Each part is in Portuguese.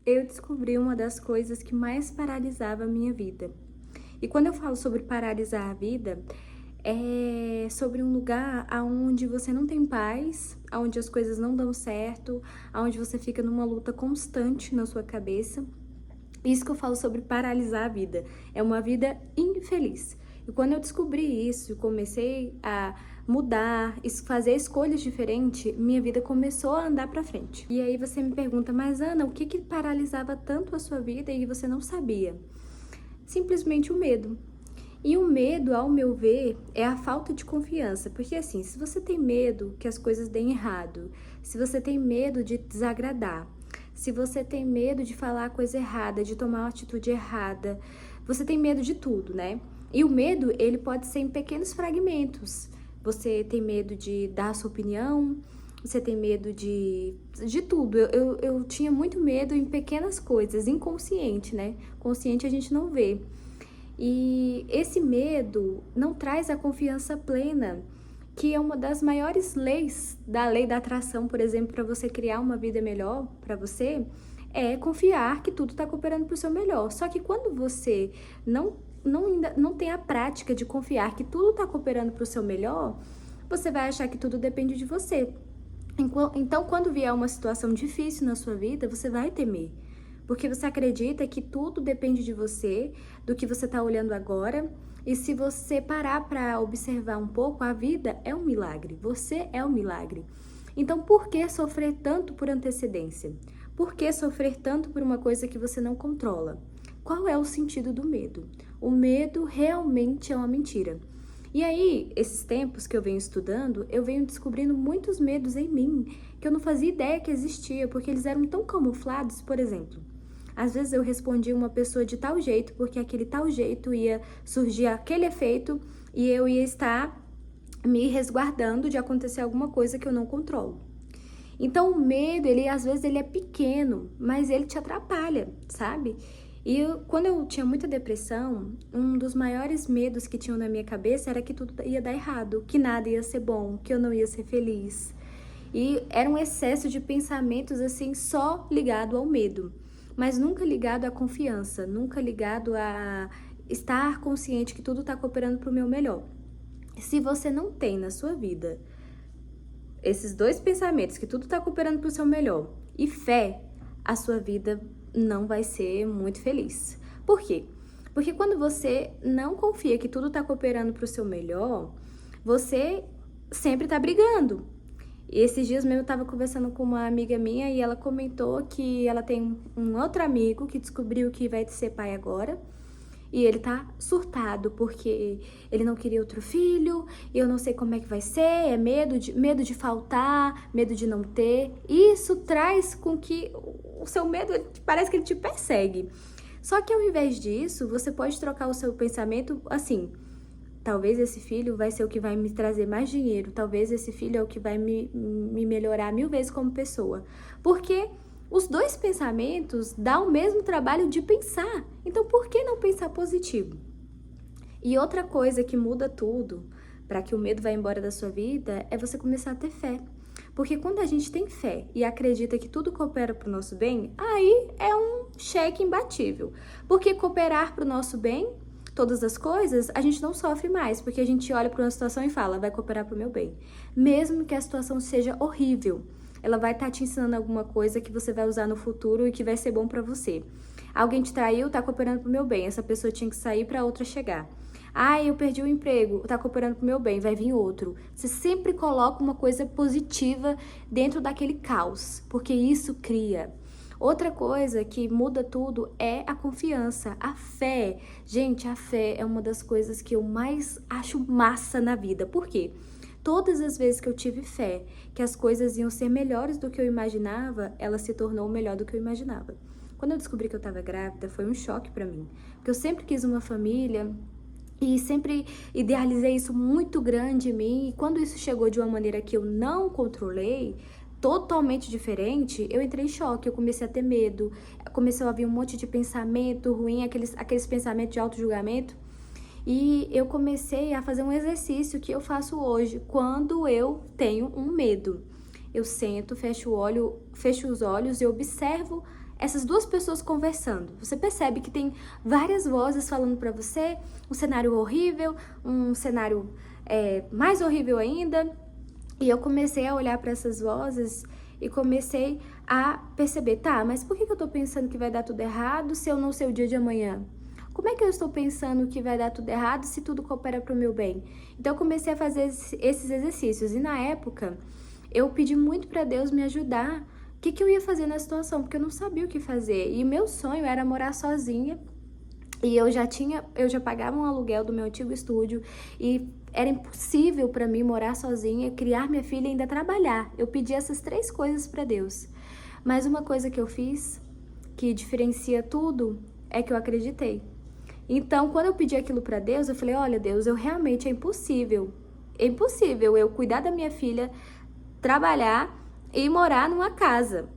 eu descobri uma das coisas que mais paralisava a minha vida. E quando eu falo sobre paralisar a vida, é sobre um lugar aonde você não tem paz, aonde as coisas não dão certo, aonde você fica numa luta constante na sua cabeça. Isso que eu falo sobre paralisar a vida. É uma vida infeliz. E quando eu descobri isso, comecei a mudar, fazer escolhas diferentes, minha vida começou a andar pra frente. E aí você me pergunta, mas Ana, o que que paralisava tanto a sua vida e você não sabia? Simplesmente o medo. E o medo, ao meu ver, é a falta de confiança. Porque assim, se você tem medo que as coisas deem errado, se você tem medo de desagradar, se você tem medo de falar a coisa errada, de tomar uma atitude errada, você tem medo de tudo, né? E o medo, ele pode ser em pequenos fragmentos. Você tem medo de dar a sua opinião, você tem medo de tudo. Eu tinha muito medo em pequenas coisas, inconsciente, né? Consciente a gente não vê. E esse medo não traz a confiança plena, que é uma das maiores leis da lei da atração, por exemplo, para você criar uma vida melhor para você, é confiar que tudo está cooperando para o seu melhor. Só que quando você não tem a prática de confiar que tudo está cooperando para o seu melhor, você vai achar que tudo depende de você. Então, quando vier uma situação difícil na sua vida, você vai temer. Porque você acredita que tudo depende de você, do que você está olhando agora. E se você parar para observar um pouco, a vida é um milagre. Você é um milagre. Então, por que sofrer tanto por antecedência? Por que sofrer tanto por uma coisa que você não controla? Qual é o sentido do medo? O medo realmente é uma mentira. E aí, esses tempos que eu venho estudando, eu venho descobrindo muitos medos em mim que eu não fazia ideia que existia, porque eles eram tão camuflados, por exemplo. Às vezes eu respondia uma pessoa de tal jeito, porque aquele tal jeito ia surgir aquele efeito e eu ia estar me resguardando de acontecer alguma coisa que eu não controlo. Então o medo, às vezes ele é pequeno, mas ele te atrapalha, sabe? Quando eu tinha muita depressão, um dos maiores medos que tinham na minha cabeça era que tudo ia dar errado, que nada ia ser bom, que eu não ia ser feliz. E era um excesso de pensamentos assim, só ligado ao medo, mas nunca ligado à confiança, nunca ligado a estar consciente que tudo está cooperando para o meu melhor. Se você não tem na sua vida esses dois pensamentos, que tudo está cooperando para o seu melhor, e fé, a sua vida não vai ser muito feliz. Por quê? Porque quando você não confia que tudo está cooperando para o seu melhor, você sempre está brigando. E esses dias mesmo eu estava conversando com uma amiga minha e ela comentou que ela tem um outro amigo que descobriu que vai ser pai agora. E ele tá surtado porque ele não queria outro filho, e eu não sei como é que vai ser, é medo de faltar, medo de não ter. Isso traz com que o seu medo, parece que ele te persegue. Só que ao invés disso, você pode trocar o seu pensamento assim: talvez esse filho vai ser o que vai me trazer mais dinheiro, talvez esse filho é o que vai me melhorar 1000 vezes como pessoa. Porque os dois pensamentos dão o mesmo trabalho de pensar. Então, por que não pensar positivo? E outra coisa que muda tudo para que o medo vá embora da sua vida é você começar a ter fé. Porque quando a gente tem fé e acredita que tudo coopera para o nosso bem, aí é um cheque imbatível. Porque cooperar para o nosso bem, todas as coisas, a gente não sofre mais, porque a gente olha para uma situação e fala, vai cooperar para o meu bem. Mesmo que a situação seja horrível, ela vai estar te ensinando alguma coisa que você vai usar no futuro e que vai ser bom para você. Alguém te traiu, tá cooperando pro meu bem. Essa pessoa tinha que sair para outra chegar. Eu perdi o emprego, tá cooperando pro meu bem, vai vir outro. Você sempre coloca uma coisa positiva dentro daquele caos, porque isso cria. Outra coisa que muda tudo é a confiança, a fé. Gente, a fé é uma das coisas que eu mais acho massa na vida. Por quê? Todas as vezes que eu tive fé que as coisas iam ser melhores do que eu imaginava, ela se tornou melhor do que eu imaginava. Quando eu descobri que eu estava grávida, foi um choque para mim, porque eu sempre quis uma família e sempre idealizei isso muito grande em mim, e quando isso chegou de uma maneira que eu não controlei, totalmente diferente, eu entrei em choque, eu comecei a ter medo, começou a vir um monte de pensamento ruim, aqueles pensamentos de auto-julgamento. E eu comecei a fazer um exercício que eu faço hoje quando eu tenho um medo. Eu sento, fecho os olhos e observo essas duas pessoas conversando. Você percebe que tem várias vozes falando pra você, um cenário horrível, um cenário mais horrível ainda. E eu comecei a olhar para essas vozes e comecei a perceber, tá, mas por que eu tô pensando que vai dar tudo errado se eu não sei o dia de amanhã? Como é que eu estou pensando que vai dar tudo errado se tudo coopera para o meu bem? Então eu comecei a fazer esses exercícios e na época eu pedi muito para Deus me ajudar. O que eu ia fazer na situação? Porque eu não sabia o que fazer. E meu sonho era morar sozinha. E eu já pagava um aluguel do meu antigo estúdio e era impossível para mim morar sozinha, criar minha filha e ainda trabalhar. Eu pedi essas 3 coisas para Deus. Mas uma coisa que eu fiz, que diferencia tudo, é que eu acreditei. Então, quando eu pedi aquilo para Deus, eu falei, olha Deus, realmente é impossível eu cuidar da minha filha, trabalhar e morar numa casa.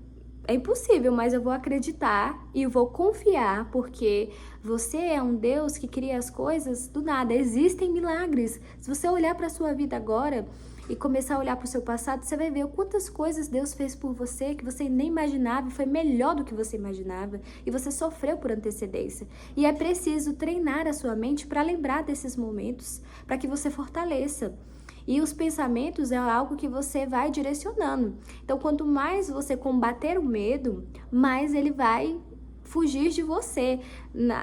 É impossível, mas eu vou acreditar e vou confiar, porque você é um Deus que cria as coisas do nada. Existem milagres. Se você olhar para a sua vida agora e começar a olhar para o seu passado, você vai ver quantas coisas Deus fez por você que você nem imaginava e foi melhor do que você imaginava e você sofreu por antecedência. E é preciso treinar a sua mente para lembrar desses momentos, para que você fortaleça. E os pensamentos é algo que você vai direcionando. Então, quanto mais você combater o medo, mais ele vai fugir de você.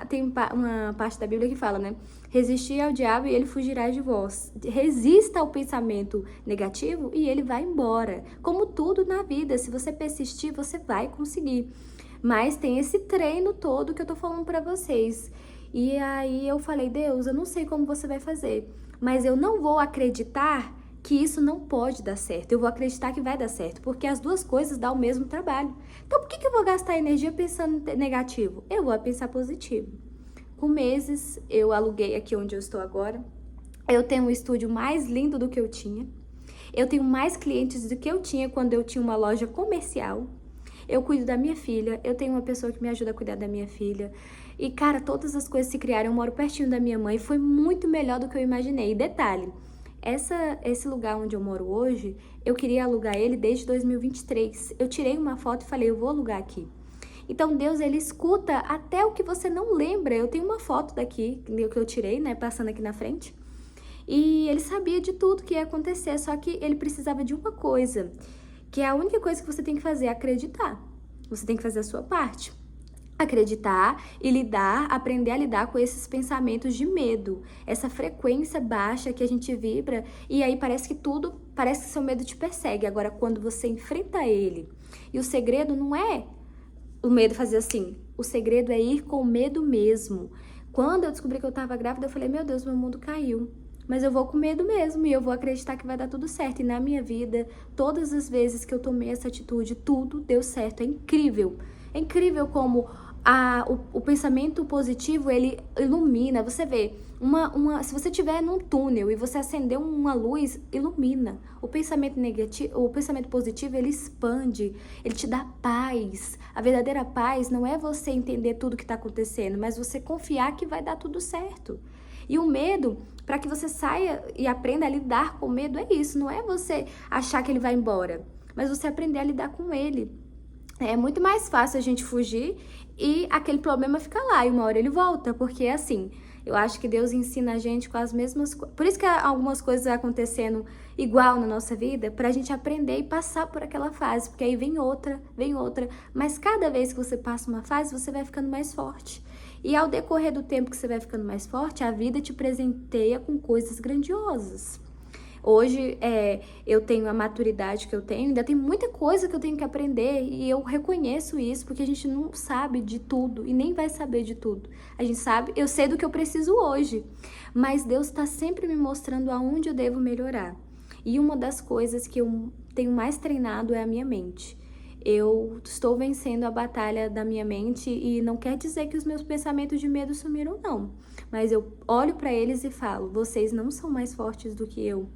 Tem uma parte da Bíblia que fala, né? Resistir ao diabo e ele fugirá de vós. Resista ao pensamento negativo e ele vai embora. Como tudo na vida, se você persistir, você vai conseguir. Mas tem esse treino todo que eu tô falando pra vocês. E aí eu falei, Deus, eu não sei como você vai fazer, mas eu não vou acreditar que isso não pode dar certo. Eu vou acreditar que vai dar certo, porque as duas coisas dão o mesmo trabalho. Então, por que eu vou gastar energia pensando negativo? Eu vou pensar positivo. Com meses, eu aluguei aqui onde eu estou agora. Eu tenho um estúdio mais lindo do que eu tinha. Eu tenho mais clientes do que eu tinha quando eu tinha uma loja comercial. Eu cuido da minha filha, eu tenho uma pessoa que me ajuda a cuidar da minha filha. E, cara, todas as coisas se criaram. Eu moro pertinho da minha mãe, foi muito melhor do que eu imaginei. E detalhe, esse lugar onde eu moro hoje, eu queria alugar ele desde 2023. Eu tirei uma foto e falei, eu vou alugar aqui. Então, Deus, ele escuta até o que você não lembra. Eu tenho uma foto daqui, que eu tirei, né, passando aqui na frente. E ele sabia de tudo que ia acontecer, só que ele precisava de uma coisa, que é a única coisa que você tem que fazer, é acreditar. Você tem que fazer a sua parte. Acreditar e aprender a lidar com esses pensamentos de medo, essa frequência baixa que a gente vibra e aí parece que seu medo te persegue. Agora, quando você enfrenta ele, e o segredo não é o medo fazer assim, o segredo é ir com medo mesmo. Quando eu descobri que eu tava grávida, eu falei, meu Deus, meu mundo caiu. Mas eu vou com medo mesmo e eu vou acreditar que vai dar tudo certo. E na minha vida, todas as vezes que eu tomei essa atitude, tudo deu certo. É incrível. É incrível como o pensamento positivo, ele ilumina. Você vê, se você estiver num túnel e você acender uma luz, ilumina. O pensamento negativo, o pensamento positivo, ele expande, ele te dá paz. A verdadeira paz não é você entender tudo que está acontecendo, mas você confiar que vai dar tudo certo. E o medo, para que você saia e aprenda a lidar com o medo, é isso. Não é você achar que ele vai embora, mas você aprender a lidar com ele. É muito mais fácil a gente fugir e aquele problema fica lá e uma hora ele volta, porque é assim, eu acho que Deus ensina a gente com as mesmas coisas. Por isso que algumas coisas vão acontecendo igual na nossa vida, pra gente aprender e passar por aquela fase, porque aí vem outra, mas cada vez que você passa uma fase, você vai ficando mais forte. E ao decorrer do tempo que você vai ficando mais forte, a vida te presenteia com coisas grandiosas. Hoje eu tenho a maturidade que eu tenho, ainda tem muita coisa que eu tenho que aprender e eu reconheço isso porque a gente não sabe de tudo e nem vai saber de tudo. A gente sabe, eu sei do que eu preciso hoje, mas Deus está sempre me mostrando aonde eu devo melhorar. E uma das coisas que eu tenho mais treinado é a minha mente. Eu estou vencendo a batalha da minha mente e não quer dizer que os meus pensamentos de medo sumiram, não. Mas eu olho para eles e falo, vocês não são mais fortes do que eu.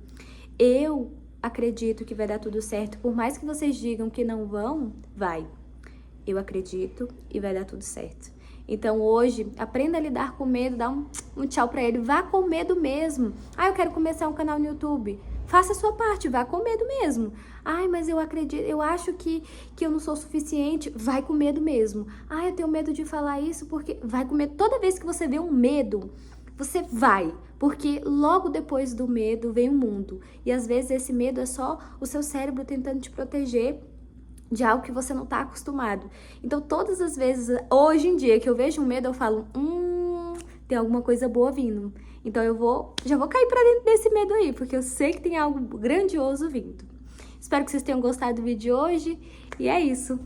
Eu acredito que vai dar tudo certo. Por mais que vocês digam que não vão, vai. Eu acredito e vai dar tudo certo. Então hoje, aprenda a lidar com medo, dá um tchau pra ele. Vá com medo mesmo. Eu quero começar um canal no YouTube. faça a sua parte, vá com medo mesmo. Ai, mas eu acredito, eu acho que eu não sou suficiente, vai com medo mesmo. Ai, eu tenho medo de falar isso porque vai com medo. Toda vez que você vê um medo, você vai, porque logo depois do medo vem o mundo. E às vezes esse medo é só o seu cérebro tentando te proteger de algo que você não tá acostumado. Então, todas as vezes, hoje em dia, que eu vejo um medo, eu falo, tem alguma coisa boa vindo. Então, já vou cair pra dentro desse medo aí, porque eu sei que tem algo grandioso vindo. Espero que vocês tenham gostado do vídeo de hoje, e é isso.